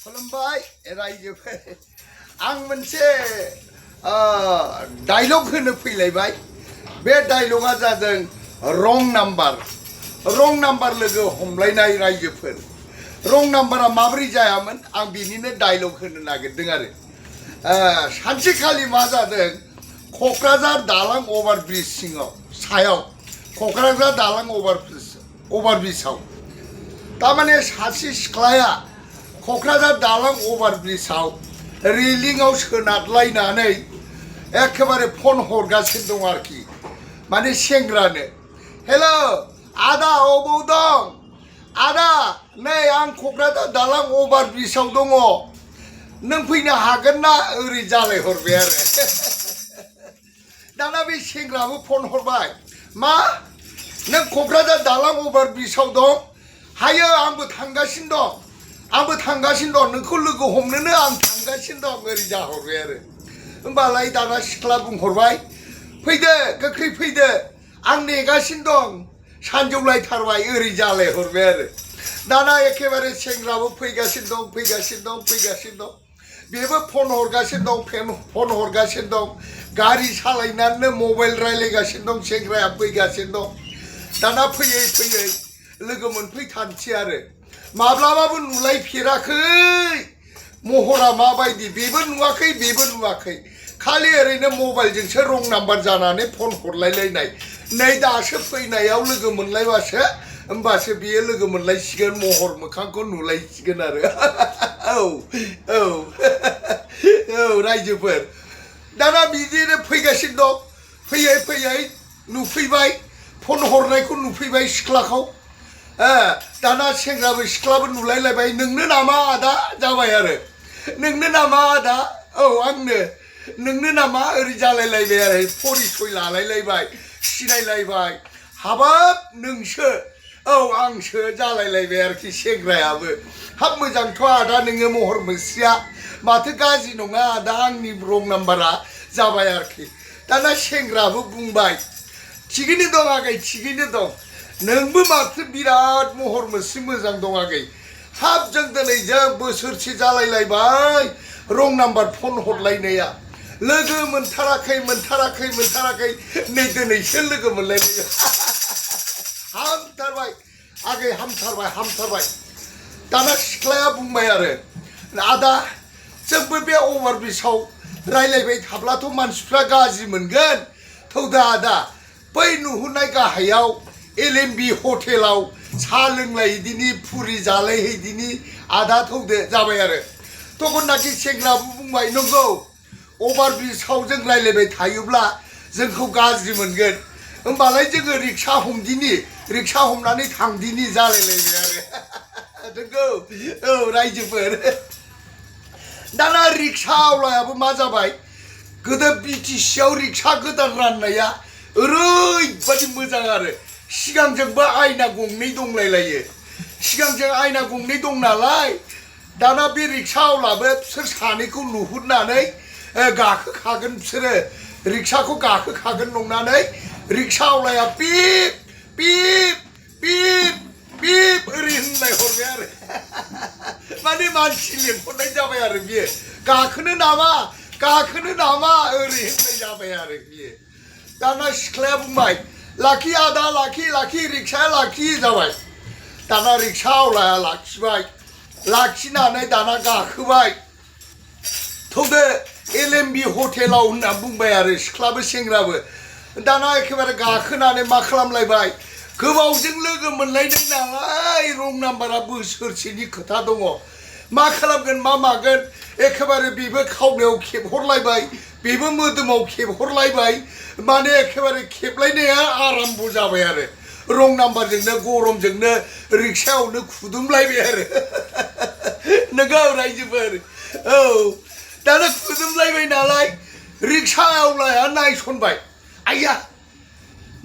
खुलुमबाय रायजोफोर आं मोनसे डायलग होनो फैलायबाय बे डायलगा जादों रं नाम्बार लोगो हमलायनाय रायजोफोर रं नाम्बारा माब्रै जायामोन आं बिनिनो डायलग होनो नागिरदों आरो सानसेखालि मा जादों क'क्राझार दालां अभारब्रिज सायाव क'क्राझार दालां अभारब्रिजआव तारमाने सासे सिख्लाया क'क्राझार दालां अभारब्रिजआव रेलिंआव सोनारलायनानै एखेबारे फन हरगासिनो दं आरोखि माने सेंग्रानो हेल' आदा अबाव दं आदा नै आं क'क्राझार दालां अभारब्रिजआव दङ नों फैनो हागोन ना ओरै जालायहरबाय आरो दाना बे सेंग्राबो फन हरबाय मा नों क'क्राझार दालां अभारब्रिजआव दं हायो आंबो थांगासिनो दं नोंखौ लोगो हमनोनो आं थांगासिनो दं ओरै जाहरबाय आरो होमबालाय दाना सिख्ला बुंहरबाय फैदो गोख्रै फैदो आं नेगासिनो दं सानजौलायथारबाय ओरै जालायहरबाय आरो दाना एखेबारे सेंग्राबो फैगासिनो दं बेबो फन हरगासिनो दं गारि सालायनानैनो मबाइल रायलायगासिनो दं सेंग्राया फैगासिनो दं दाना फैयै लोगो मोनफैथारसै आरो माब्लाबाबो नुलायफेराखै महरा माबायदि बेबो नुवाखै खालि ओरैनो मबाइलजोंसो रं नाम्बार जानानै फन हरलायलायनाय नै दासो फैनायाव लोगो मोनलायबासो होमबासो बियो लोगो मोनलायसिगोन महर मोखांखौ नुलायसिगोन आरो औ रायजोफोर दाना बिदिनो फैगासिनो दं फैयै नुफैबाय फन हरनायखौ नुफैबाय सिख्लाखौ दाना सेंग्राबो सिख्लाबो नुलायलायबाय नोंनो नामा आदा जाबाय आरो नोंनो नामा आदा औ आंनो नोंनो नामा ओरै जालायलायबाय आरो परिचय लालायलायबाय सिनायलायबाय हाबाब नोंसो औ आंसो जालायलायबाय आरोखि सेंग्रायाबो हाब मोजांथ' आदा नोङो महर मुस्रिया माथो गाज्रि नङा आदा आंनि रं नाम्बारा जाबाय आरोखि दाना सेंग्राबो बुंबाय थिगैनो दं आगै थिगैनो दं नोंबो माथो बिराद महर मुस्रि मोजां दं आगै हाब जों दिनैजों बोसोरसे जालायलायबाय रं नाम्बार फन हरलायनाया लोगो मोनथाराखै नै दिनैसो लोगो मोनलायबाय हामथारबाय आगै हामथारबाय दाना सिख्लाया बुंबाय आरो आदा जोंबो बे अभारब्रिजआव रायलायबाय थाब्लाथ' मानसिफ्रा गाज्रि मोनगोन थौदा आदा बै नुहुरनाय गाहायाव LMB हटेलाव साहा लोंलायदिनि फुरि जालायहैदिनि आदा थौदो जाबाय आरो तखननाखि सेंग्राबो बुंबाय नंगौ अभारब्रिजआव जों रायलायबाय थायोब्ला जोंखौ गाज्रि मोनगोन होमबालाय जोङो रिक्सा हमनानै थांदिनि जालायलायबाय आरो नंगौ औ रायजोफोर दाना रिक्सा आवलायाबो मा जाबाय गोदो BTCआव रिक्सा गोदान राननाया ओरैबादि मोजां आरो सिगांजोंबो आयना गंनै दंलायलायो सिगांजों आयना गंनै दं नालाय दाना बे रिक्सा आवलाबो बिसोर सानैखौ नुहुरनानै गाखोखागोन बिसोरो रिक्साखौ गाखोखागोन नंनानै रिक्सा आवलाया पिप ओरै होनलाय हरबाय आरो माने मानसि लेंहरनाय जाबाय आरो बियो गाखोनो नामा ओरै होननाय जाबाय आरो बियो दाना सिख्लाया बुंबाय लाखि आदा लाखि रिक्साया लाखि जाबाय दाना रिक्सा आवलाया लाखिनानै दाना गाखोबाय थौदो LMB हटेलाव होनना बुंबाय आरो सिख्लाबो सेंग्राबो दाना एखेबारे गाखोनानै मा खालामलायबाय गोबावजों लोगो मोनलायनाय नालाय रं नाम्बारा बोसोरसेनि खोथा दङ मा खालामगोन मा मागोन एखेबारे बेबो खावलायाव खेबहरलायबाय बेबो मोदोमाव खेबहरलायबाय माने एखेबारे खेबलायनाया आराम्भ जाबाय आरो रं नाम्बारजोंनो गरमजोंनो रिक्सायावनो खुदुमलायबाय आरो नोंगौ रायजोफोर औ दाना खुदुमलायबाय नालाय रिक्सा आवलाया नायसनबाय आइया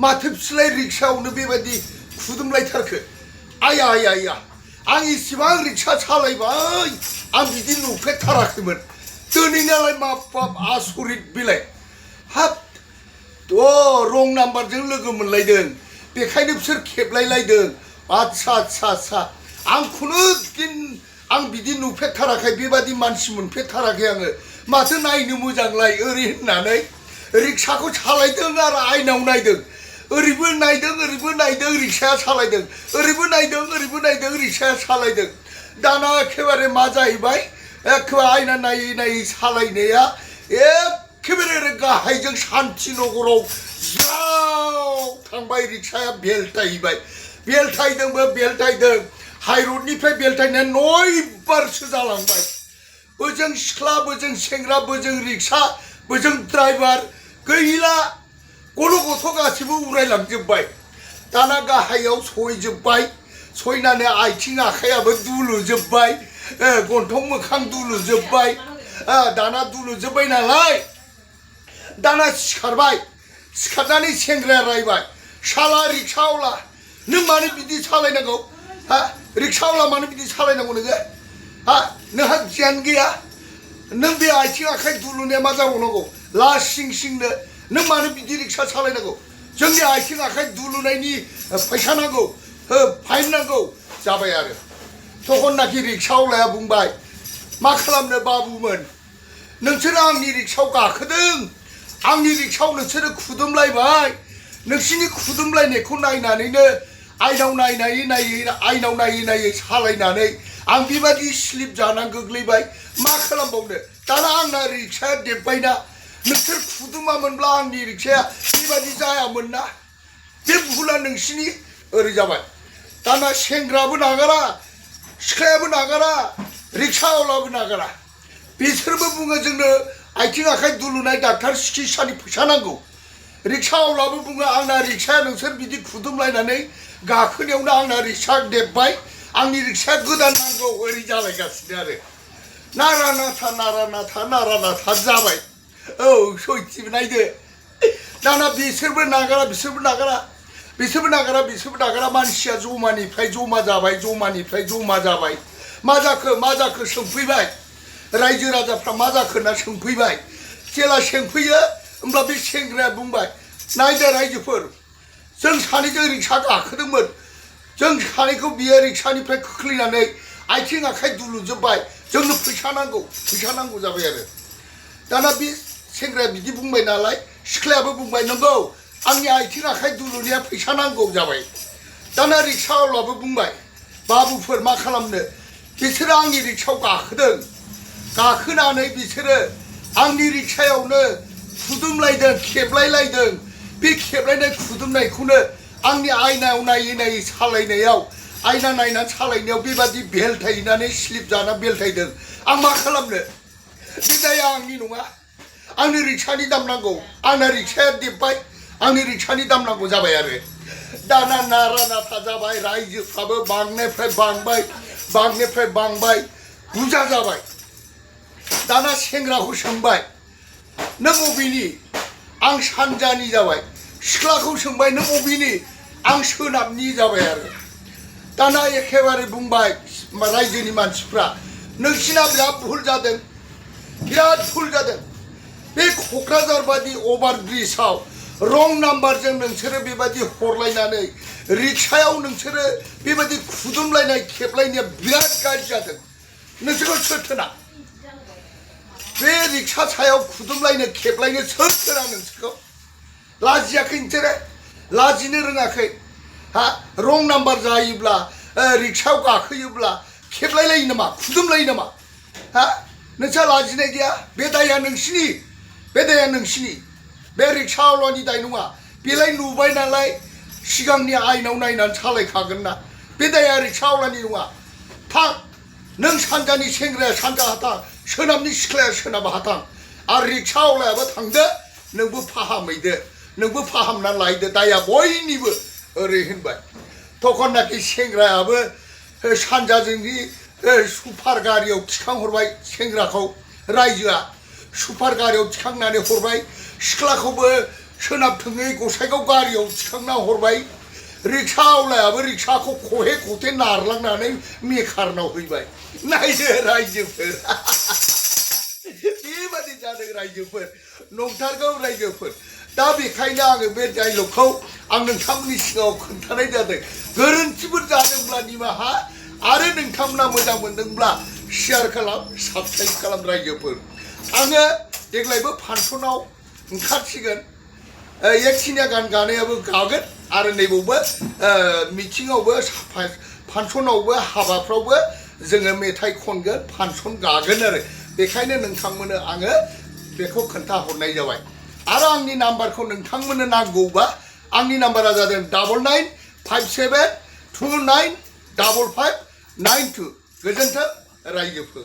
माथो बिसोरलाय रिक्सायावनो बेबायदि खुदुमलायथारखो आइया आं इसिबां रिक्सा सालायबाय आं बिदि नुफेरथाराखैमोन दिनैनालाय माबाब आसरित बिलाय हाब रं नाम्बारजों लोगो मोनलायदों बेखायनो बिसोर खेबलायलायदों आच्छा आं खुनु दिन आं बिदि नुफेरथाराखै बेबादि मानसि मोनफेरथाराखै आङो माथो नायनो मोजांलाय ओरै होननानै रिक्साखौ सालायदों आरो आयनाव नायदों ओरैबो नायदों रिक्साया सालायदों ओरैबो नायदों रिक्साया सालायदों दाना एखेबारे मा जाहैबाय एखेबारे आयना नायै नायै सालायनाया एखेबारे गाहायजों शान्तिनगराव ज्राव थांबाय रिक्साया बेलथायदों हाइरडनिफ्राय बेलथायनाया 9 बारसो जालांबाय बोजों सिख्ला बोजों सेंग्रा बोजों रिक्सा बोजों ड्राइभार गैला गथ' गासिबो उरायलांजोब्बाय दाना गाहायाव सहैजोब्बाय सहैनानै आथिं आखाइयाबो दुलुजोब्बाय गन्थं मोखां दुलुजोब्बाय दाना दुलुजोब्बाय नालाय दाना सिखारनानै सेंग्राया रायबाय शाला रिक्सावाला नों मानो बिदि सालायनांगौ रिक्सावाला मानो बिदि सालायनांगौ नोङो नोंहा गियान गैया नों बे आथिं आखाइ दुलुनाया मा जाबावनांगौ लासिं सिंनो नों मानो बिदि रिक्सा सालायनांगौ जोंनि आथिं आखाइ दुलुनायनि फैसा नांगौ फाइन नांगौ जाबाय आरो तखननाखि रिक्सावालाया बुंबाय मा खालामनो बाबुमोन नोंसोरो आंनि रिक्सायाव गाखोदों आंनि रिक्सायाव नोंसोरो खुदुमलायबाय नोंसिनि खुदुमलायनायखौ नायनानैनो आयनाव नायै सालायनानै आं बेबादि स्लिप जानानै गोग्लैबाय मा खालामबावनो दाना आंना रिक्साया देब्बायना नोंसोर खुदुमामोनब्ला आंनि रिक्साया बेबादि जायामोन ना बे भुला नोंसिनि ओरै जाबाय दाना सेंग्राबो नागारा सिख्लायाबो नागारा रिक्सावालाबो नागारा बिसोरबो बुङो जोंनो आथिं आखाइ दुलुनाय डाक्टार सिकित्सानि फैसा नांगौ रिक्सावालाबो बुङो आंना रिक्साया नोंसोर बिदि खुदुमलायनानै गाखोनायावनो आंना रिक्सा देब्बाय आंनि रिक्साया गोदान नांगौ ओरै जालायगासिनो आरो नारा नाथा जाबाय सयथिबो नायदो दाना बिसोरबो नागारा मानसिया जमानिफ्राय जमा जाबाय मा जाखो सोंफैबाय रायजो राजाफ्रा मा जाखो होनना सोंफैबाय जेला सोंफैयो होमब्ला बे सेंग्राया बुंबाय नायदो रायजोफोर जों सानैजों रिक्सा गाखोदोंमोन जों सानैखौ बियो रिक्सानिफ्राय खोख्लैनानै आथिं आखाइ दुलुजोब्बाय जोंनो फैसा नांगौ जाबाय आरो दाना बे सेंग्राया बिदि बुंबाय नालाय सिख्लायाबो बुंबाय नंगौ आंनि आथिं आखाइ दुलुनाया फैसा नांगौ जाबाय दाना रिक्सावालाबो बुंबाय बाबुफोर मा खालामनो बिसोरो आंनि रिक्सायाव गाखोनानै बिसोरो आंनि रिक्सायावनो खुदुमलायदों खेबलायलायदों बे खेबलायनाय खुदुमनायखौनो आंनि आयनायाव नायै सालायनायाव आयना नायनानै सालायनायाव बेबादि बेलथायनानै स्लिप जाना बेलथायदों आं मा खालामनो बे दाया आंनि नङा आंनो रिक्सानि दाम नांगौ आंना रिक्साया देब्बाय आंनि रिक्सानि दाम नांगौ जाबाय आरो दाना नारा नाथा जाबाय रायजोफ्राबो बांनायनिफ्राय बांबाय बुरजा जाबाय दाना सेंग्राखौ सोंबाय नों बबेनि आं सानजानि जाबाय सिख्लाखौ सोंबाय नों बबेनि आं सोनाबनि जाबाय आरो दाना एखेबारे बुंबाय रायजोनि मानसिफ्रा नोंसिना बिराद भुल जादों बे क'क्राझार बादि अभार ब्रिजआव रं नाम्बारजों नोंसोरो बेबादि हरलायनानै रिक्सायाव नोंसोरो बेबादि खुदुमलायनाय खेबलायनाया बिराद गाज्रि जादों नोंसोरखौ सोर थोना बे रिक्सा सायाव खुदुमलायनो खेबलायनो सोर थोना नोंसोरखौ लाजियाखै नोंसोरो लाजिनो रोङाखै रं नाम्बार जायोब्ला रिक्सायाव गाखोयोब्ला खेबलायलायो नामा खुदुमलायो नामा नोंस्रा लाजिनाय गैया बे दाया नोंसिनि बे रिक्सावालानि दाय नङा बेलाय नुबाय नालाय सिगांनि आयनाव नायनानै सालायखागोन ना बे दाया रिक्सावालानि नङा थां नों सानजानि सेंग्राया सानजा हाथां सोनाबनि सिख्लाया सोनाब हाथां आरो रिक्सावालायाबो थांदो नोंबो फाहामहैदो नोंबो फाहामनानै लायदो दाया बयनिबो ओरै होनबाय तखननाखि सेंग्रायाबो सानजाजोंनि सुपार गारियाव थिखांहरबाय सेंग्राखौ रायजोआ सुपार गारियाव थिखांनानै हरबाय सिख्लाखौबो सोनाबथिङै गसाइगाव गारियाव थिखांना हरबाय रिक्सावालायाबो रिक्साखौ खहे नारलांनानै मेकारनाव हैबाय नायदो रायजोफोर बेबादि जादों रायजोफोर नंथारगौ रायजोफोर दा बेखायनो आङो बे डायलगखौ आं नोंथांमोननि सिगाङाव खोन्थानाय जादों गोरोन्थिफोर जादोंब्ला निमाहा आरो नोंथांमोना मोजां मोनदोंब्ला शेयार खालाम साबस्क्राइब खालाम रायजोफोर आङो देग्लायबो फांसनाव ओंखारसिगोन एकखिनिया गान गानायाबो गागोन आरो नैबावबो मिटिङावबो फांसनावबो हाबाफ्रावबो जोङो मेथाइ खनगोन फांसन गागोन आरो बेखायनो नोंथांमोननो आङो बेखौ खोन्थाहरनाय जाबाय आरो आंनि नाम्बारखौ नोंथांमोननो नांगौबा आंनि नाम्बारा जादों 9957295592 गोजोन्थों रायजोफोर